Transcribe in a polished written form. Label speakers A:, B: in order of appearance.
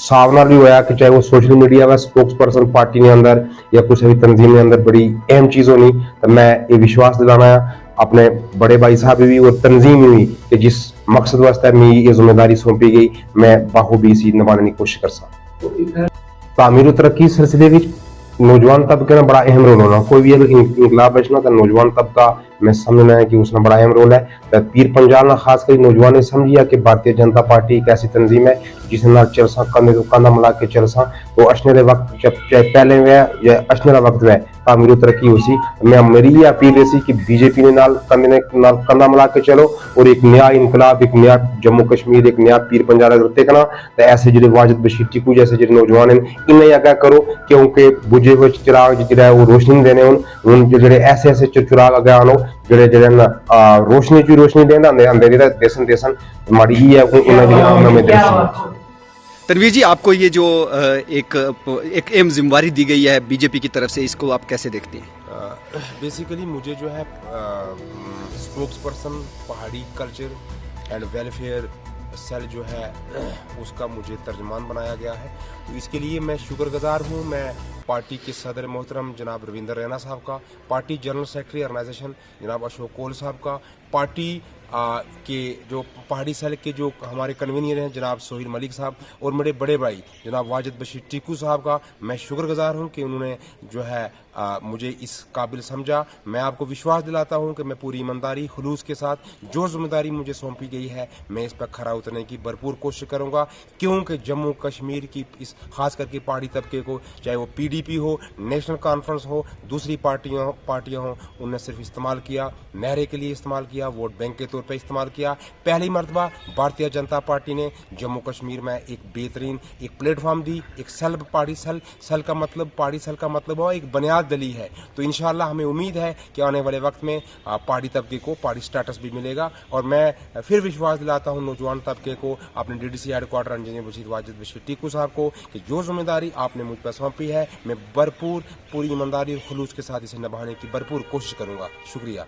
A: हिसाब नाल भी होया कि चाहे वो सोशल मीडिया का स्पोक्स पर्सन पार्टी ने अंदर या कुछ भी तंजीम ने अंदर बड़ी अहम चीज होनी, तो मैं ये विश्वास दिलाना अपने बड़े भाई साहब भी और तंजीम भी कि जिस मकसद वास्ते मैं ये जिम्मेदारी सौंपी गई मैं बाखूबी सी निभाने की कोशिश कर सकता। तामीर तरक्की सिलसिले में नौजवान तबके का बड़ा अहम रोल होना, कोई भी अगर इंकलाब बचना तो नौजवान तबका मैं समझना है कि उसका बड़ा अहम रोल है। तो पीर पंजाल ना खास कर नौजवान ने समझिया कि भारतीय जनता पार्टी एक ऐसी तंजीम है जिसने नाल चलसा कंधे तो कंधा मिला के चलसा, तो अशने दे वक्त चाहे पहले वे या अशने का वक्त वे तामीर तरक्की होसी। मैं मेरी ये अपील ऐसी कि बीजेपी ने नाल कंधा मिला के चलो और एक नया इनकलाब, एक नया जम्मू कश्मीर, एक नया पीर पंजाल अगर देखना तो ऐसे जो वाजिद बशीर टिकू जैसे जो नौजवान हैं इन्हें अगर करो, क्योंकि बुझे हुए चिराग जो वो रोशनी देने उन जो ऐसे ऐसे चिराग अगर आनो जो रोशनी की रोशनी देना अंधेरी देसन देसन हमारी ये है।
B: तनवीर जी, आपको ये जो एक अहम जिम्मेवारी दी गई है बीजेपी की तरफ से, इसको आप कैसे देखते हैं?
C: बेसिकली मुझे जो है स्पोक्स पर्सन पहाड़ी कल्चर एंड वेलफेयर सेल जो है उसका मुझे तर्जमान बनाया गया है, तो इसके लिए मैं शुक्रगुजार हूँ। मैं पार्टी के सदर मोहतरम जनाब रविंदर रैना साहब का, पार्टी जनरल सेक्रेटरी ऑर्गेनाइजेशन जनाब अशोक कोल साहब का, पार्टी के जो पहाड़ी सेल के जो हमारे कन्वीनियर हैं जनाब सोहिल मलिक साहब और मेरे बड़े भाई जनाब वाजिद बशीर टिकू साहब का मैं शुक्रगुजार हूं कि उन्होंने जो है मुझे इस काबिल समझा। मैं आपको विश्वास दिलाता हूं कि मैं पूरी ईमानदारी खुलूस के साथ जो जिम्मेदारी मुझे सौंपी गई है मैं इस पर खरा उतरने की भरपूर कोशिश करूंगा, क्योंकि जम्मू कश्मीर की इस खास करके पहाड़ी तबके को, चाहे वो पीडीपी हो, नेशनल कॉन्फ्रेंस हो, दूसरी पार्टियां हो, उन्होंने सिर्फ इस्तेमाल किया, नहरे के लिए इस्तेमाल किया, वोट बैंक के तौर पर इस्तेमाल किया। पहली मरतबा भारतीय जनता पार्टी ने जम्मू कश्मीर में एक बेहतरीन एक प्लेटफॉर्म दी, एक सेल पहाड़ी सेल का मतलब पहाड़ी सेल का मतलब हो एक बुनियाद दली है। तो इंशाल्लाह हमें उम्मीद है कि आने वाले वक्त में पहाड़ी तबके को पहाड़ी स्टेटस भी मिलेगा। और मैं फिर विश्वास दिलाता हूं नौजवान तबके को, अपने DDC headquarter engineer Bashir Wajid Bashir Tiku sahab को, कि जो जिम्मेदारी आपने मुझ पर सौंपी है मैं पूरी ईमानदारी और खुलूस के साथ इसे निभाने की भरपूर कोशिश करूंगा। शुक्रिया।